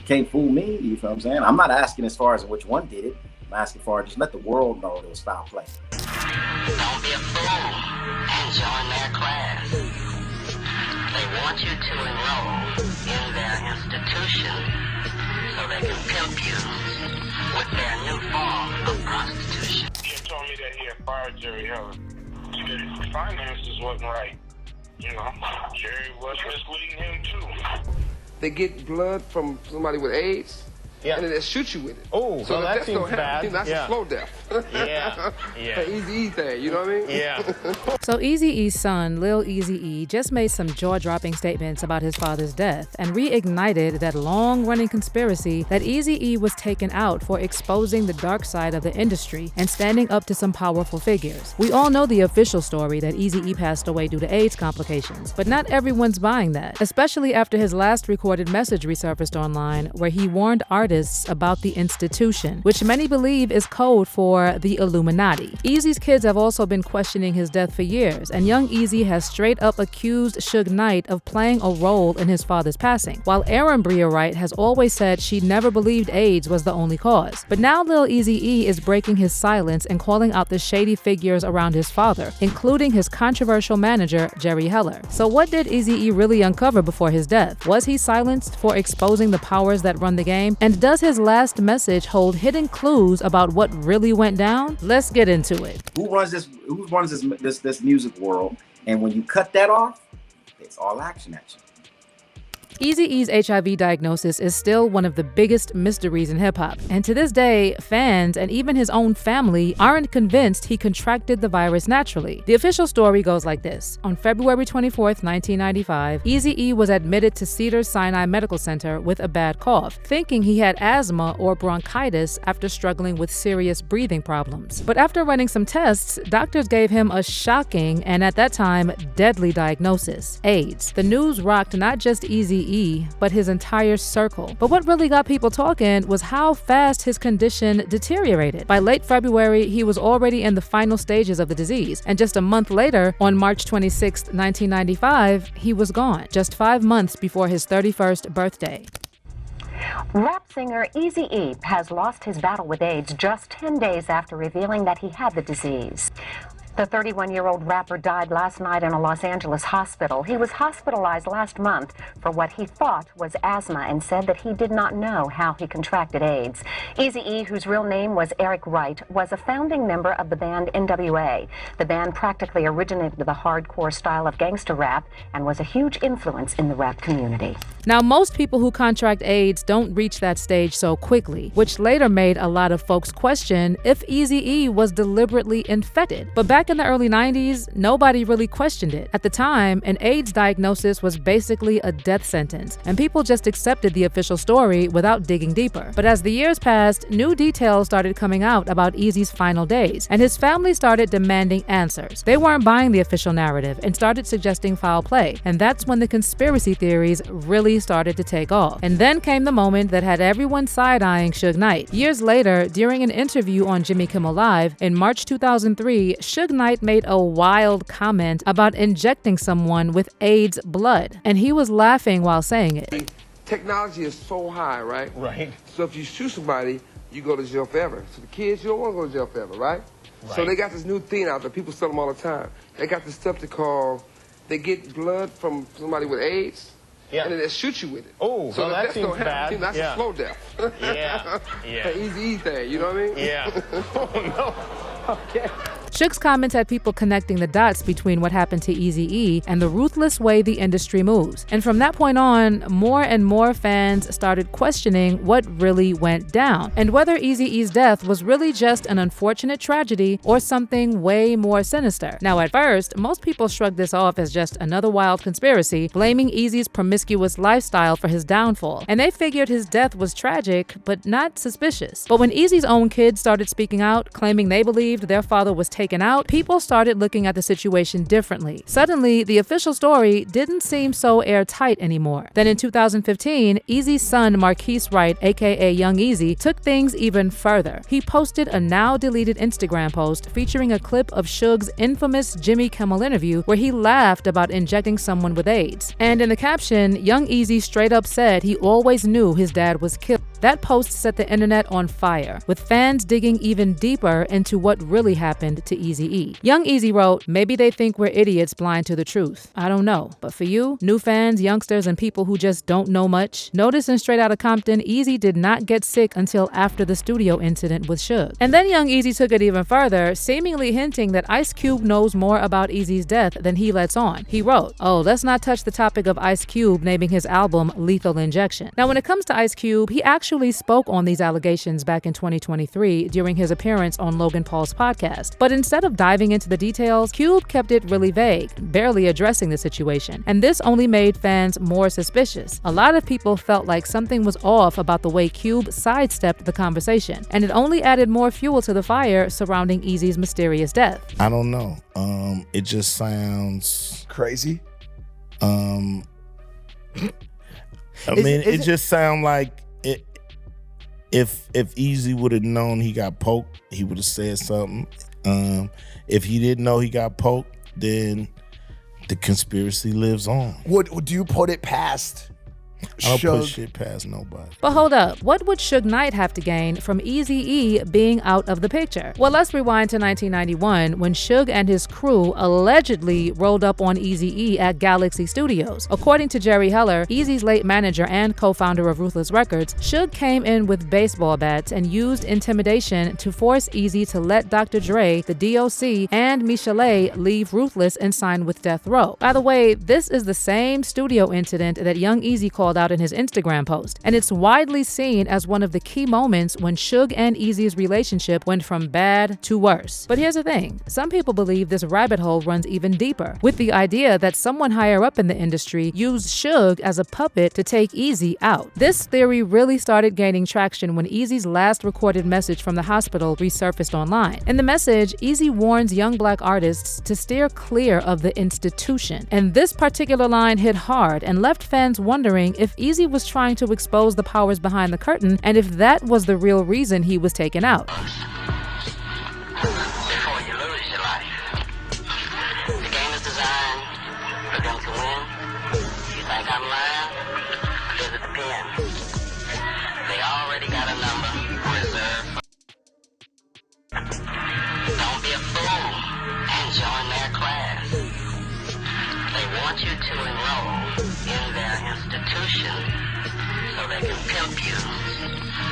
You can't fool me. You feel what I'm saying? I'm not asking as far as which one did it. I'm asking for just let the world know it was foul play. Don't be a fool and join their class. They want you to enroll in their institution so they can pimp you with their new form of prostitution. He told me that he had fired Jerry Heler. The finances wasn't right. You know, Jerry was misleading him too. They get blood from somebody with AIDS, yeah, and then they shoot you with it. Oh, so that seems bad. That's a slow death. Yeah, yeah. An Eazy-E thing, you know what I mean? Yeah. So Eazy-E's son, Lil Eazy-E, just made some jaw-dropping statements about his father's death and reignited that long-running conspiracy that Eazy-E was taken out for exposing the dark side of the industry and standing up to some powerful figures. We all know the official story that Eazy-E passed away due to AIDS complications, but not everyone's buying that, especially after his last recorded message resurfaced online where he warned artists about the institution, which many believe is code for the Illuminati. Eazy's kids have also been questioning his death for years, and young Eazy has straight up accused Suge Knight of playing a role in his father's passing, while Aaron Bria Wright has always said she never believed AIDS was the only cause. But now Lil Eazy-E is breaking his silence and calling out the shady figures around his father, including his controversial manager, Jerry Heller. So what did Eazy-E really uncover before his death? Was he silenced for exposing the powers that run the game? And does his last message hold hidden clues about what really went down? Let's get into it. Who runs this music world? And when you cut that off, it's all action at you. Eazy-E's HIV diagnosis is still one of the biggest mysteries in hip-hop, and to this day, fans and even his own family aren't convinced he contracted the virus naturally. The official story goes like this. On February 24th, 1995, Eazy-E was admitted to Cedars-Sinai Medical Center with a bad cough, thinking he had asthma or bronchitis after struggling with serious breathing problems. But after running some tests, doctors gave him a shocking and at that time deadly diagnosis: AIDS. The news rocked not just Eazy-E, but his entire circle. But what really got people talking was how fast his condition deteriorated. By late February, he was already in the final stages of the disease, and just a month later, on March 26, 1995, he was gone, just 5 months before his 31st birthday. Rap singer Eazy-E has lost his battle with AIDS just 10 days after revealing that he had the disease. The 31-year-old rapper died last night in a Los Angeles hospital. He was hospitalized last month for what he thought was asthma and said that he did not know how he contracted AIDS. Eazy-E, whose real name was Eric Wright, was a founding member of the band NWA. The band practically originated the hardcore style of gangster rap and was a huge influence in the rap community. Now, most people who contract AIDS don't reach that stage so quickly, which later made a lot of folks question if Eazy-E was deliberately infected. But back in the early 90s, nobody really questioned it. At the time, an AIDS diagnosis was basically a death sentence, and people just accepted the official story without digging deeper. But as the years passed, new details started coming out about Eazy's final days, and his family started demanding answers. They weren't buying the official narrative and started suggesting foul play, and that's when the conspiracy theories really started to take off. And then came the moment that had everyone side-eyeing Suge Knight. Years later, during an interview on Jimmy Kimmel Live, in March 2003, Suge Knight made a wild comment about injecting someone with AIDS blood, and he was laughing while saying it. Technology is so high, right? Right. So if you shoot somebody, you go to jail forever. So the kids, you don't want to go to jail forever, right? So they got this new thing out there. People sell them all the time. They got this stuff they get blood from somebody with AIDS, yeah, and then they shoot you with it. Oh, so that seems bad. That's yeah. a slow death. Yeah, yeah. An Eazy-E thing, you know what I mean? Yeah. Oh, no. Okay. Suge's comments had people connecting the dots between what happened to Eazy-E and the ruthless way the industry moves. And from that point on, more and more fans started questioning what really went down and whether Eazy-E's death was really just an unfortunate tragedy or something way more sinister. Now, at first, most people shrugged this off as just another wild conspiracy, blaming Eazy's promiscuous lifestyle for his downfall. And they figured his death was tragic, but not suspicious. But when Eazy's own kids started speaking out, claiming they believed their father was taken taken out, people started looking at the situation differently. Suddenly, the official story didn't seem so airtight anymore. Then in 2015, Eazy's son Marquise Wright, aka Young Eazy, took things even further. He posted a now-deleted Instagram post featuring a clip of Suge's infamous Jimmy Kimmel interview where he laughed about injecting someone with AIDS. And in the caption, Young Eazy straight up said he always knew his dad was killed. That post set the internet on fire, with fans digging even deeper into what really happened to Eazy-E. Young Eazy wrote, "Maybe they think we're idiots blind to the truth. I don't know. But for you, new fans, youngsters, and people who just don't know much, notice in Straight Outta Compton, Eazy did not get sick until after the studio incident with Suge." And then Young Eazy took it even further, seemingly hinting that Ice Cube knows more about Eazy's death than he lets on. He wrote, "Oh, let's not touch the topic of Ice Cube naming his album Lethal Injection." Now, when it comes to Ice Cube, he actually spoke on these allegations back in 2023 during his appearance on Logan Paul's podcast. But instead of diving into the details, Cube kept it really vague, barely addressing the situation. And this only made fans more suspicious. A lot of people felt like something was off about the way Cube sidestepped the conversation, and it only added more fuel to the fire surrounding Eazy's mysterious death. I don't know. It just sounds crazy. It just sounds like it. If Eazy would have known he got poked, he would have said something. If he didn't know he got poked, then the conspiracy lives on. Would you put it past I don't put shit past nobody. But hold up, what would Suge Knight have to gain from Eazy-E being out of the picture? Well, let's rewind to 1991 when Suge and his crew allegedly rolled up on Eazy-E at Galaxy Studios. According to Jerry Heller, Eazy's late manager and co-founder of Ruthless Records, Suge came in with baseball bats and used intimidation to force Eazy to let Dr. Dre, the DOC, and Michel'le leave Ruthless and sign with Death Row. By the way, this is the same studio incident that Young Eazy called out in his Instagram post, and it's widely seen as one of the key moments when Suge and Eazy's relationship went from bad to worse. But here's the thing, some people believe this rabbit hole runs even deeper, with the idea that someone higher up in the industry used Suge as a puppet to take Eazy out. This theory really started gaining traction when Eazy's last recorded message from the hospital resurfaced online. In the message, Eazy warns young black artists to steer clear of the institution, and this particular line hit hard and left fans wondering if Eazy was trying to expose the powers behind the curtain and if that was the real reason he was taken out. Before you lose your life. The game is designed for them to win. You think I'm lying? Visit the pen. They already got a number reserved. Don't be a fool and join their class. They want you to enroll in their institution so they can pimp you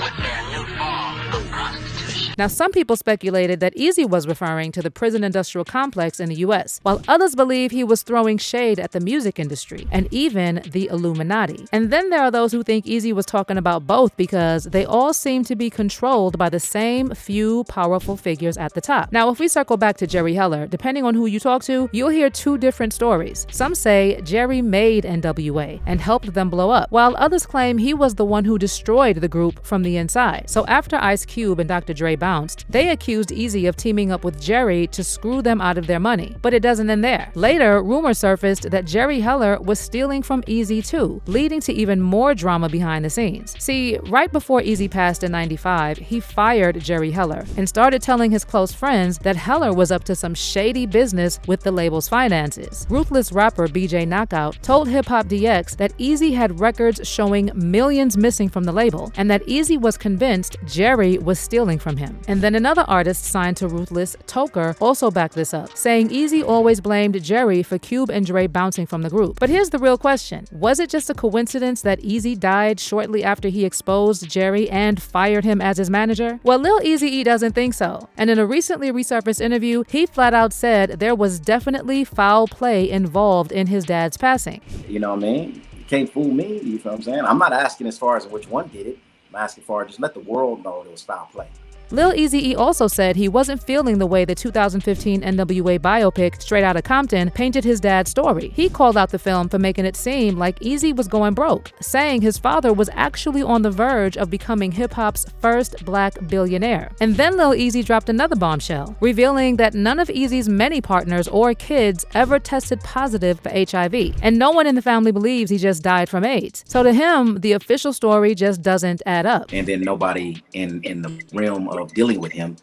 with their new form of prostitution. Now, some people speculated that Eazy was referring to the prison industrial complex in the US, while others believe he was throwing shade at the music industry and even the Illuminati. And then there are those who think Eazy was talking about both because they all seem to be controlled by the same few powerful figures at the top. Now, if we circle back to Jerry Heller, depending on who you talk to, you'll hear two different stories. Some say Jerry made NWA and helped them blow up, while others claim he was the one who destroyed the group from the inside. So after Ice Cube and Dr. Dre bounced, they accused Eazy of teaming up with Jerry to screw them out of their money. But it doesn't end there. Later, rumors surfaced that Jerry Heller was stealing from Eazy too, leading to even more drama behind the scenes. See, right before Eazy passed in '95, he fired Jerry Heller and started telling his close friends that Heller was up to some shady business with the label's finances. Ruthless rapper BJ Knockout told Hip Hop DX that Eazy had records showing millions missing from the label, and that Eazy was convinced Jerry was stealing from him. And then another artist signed to Ruthless, Toker, also backed this up, saying Eazy always blamed Jerry for Cube and Dre bouncing from the group. But here's the real question. Was it just a coincidence that Eazy died shortly after he exposed Jerry and fired him as his manager? Well, Lil Eazy-E doesn't think so. And in a recently resurfaced interview, he flat out said there was definitely foul play involved in his dad's passing. You know what I mean? You can't fool me, you know what I'm saying? I'm not asking as far as which one did it. I'm asking for just let the world know there was foul play. Lil Eazy-E also said he wasn't feeling the way the 2015 NWA biopic Straight Outta Compton painted his dad's story. He called out the film for making it seem like Eazy was going broke, saying his father was actually on the verge of becoming hip-hop's first black billionaire. And then Lil Eazy dropped another bombshell, revealing that none of Eazy's many partners or kids ever tested positive for HIV, and no one in the family believes he just died from AIDS. So to him, the official story just doesn't add up. And then nobody in the realm of dealing with him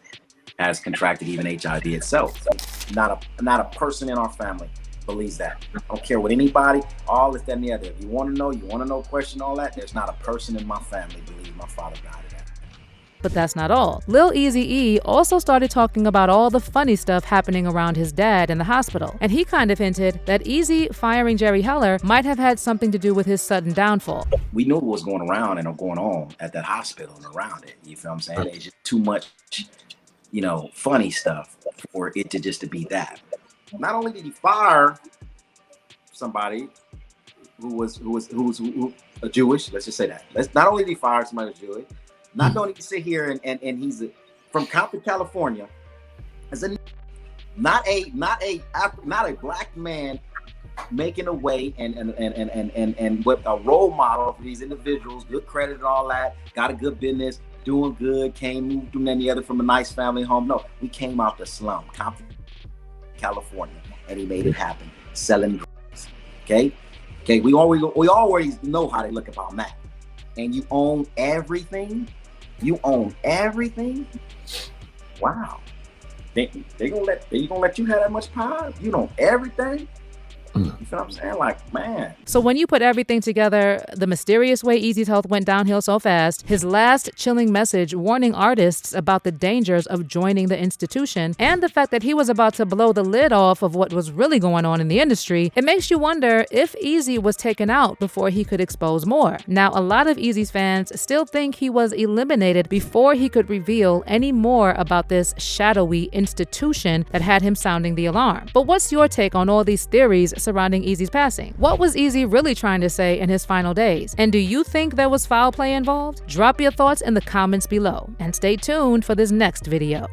has contracted even HIV itself. Not a person in our family believes that. I don't care what anybody, all this, that, and the other. If you want to know, question all that, there's not a person in my family believes my father died of that. But that's not all. Lil Eazy-E also started talking about all the funny stuff happening around his dad in the hospital. And he kind of hinted that Eazy firing Jerry Heller might have had something to do with his sudden downfall. We knew what was going around and going on at that hospital and around it. You feel what I'm saying? It's just too much, funny stuff for it to be that. Not only did he fire somebody who was a Jewish, let's just say that. Not only did he fire somebody who's Jewish, not only did he sit here and he's from Compton, California, as not a black man making a way and with a role model for these individuals, good credit and all that, got a good business, doing good, moved from any other from a nice family home. No, we came out the slum, Compton, California, and he made it happen, selling drugs. Okay, we always know how they look about Mac. And you own everything. Wow. They gonna let you have that much power? You own everything? You feel what I'm saying? Like, man. So when you put everything together, the mysterious way Eazy's health went downhill so fast, his last chilling message warning artists about the dangers of joining the institution, and the fact that he was about to blow the lid off of what was really going on in the industry, it makes you wonder if Eazy was taken out before he could expose more. Now, a lot of Eazy's fans still think he was eliminated before he could reveal any more about this shadowy institution that had him sounding the alarm. But what's your take on all these theories surrounding Eazy's passing? What was Eazy really trying to say in his final days? And do you think there was foul play involved? Drop your thoughts in the comments below and stay tuned for this next video.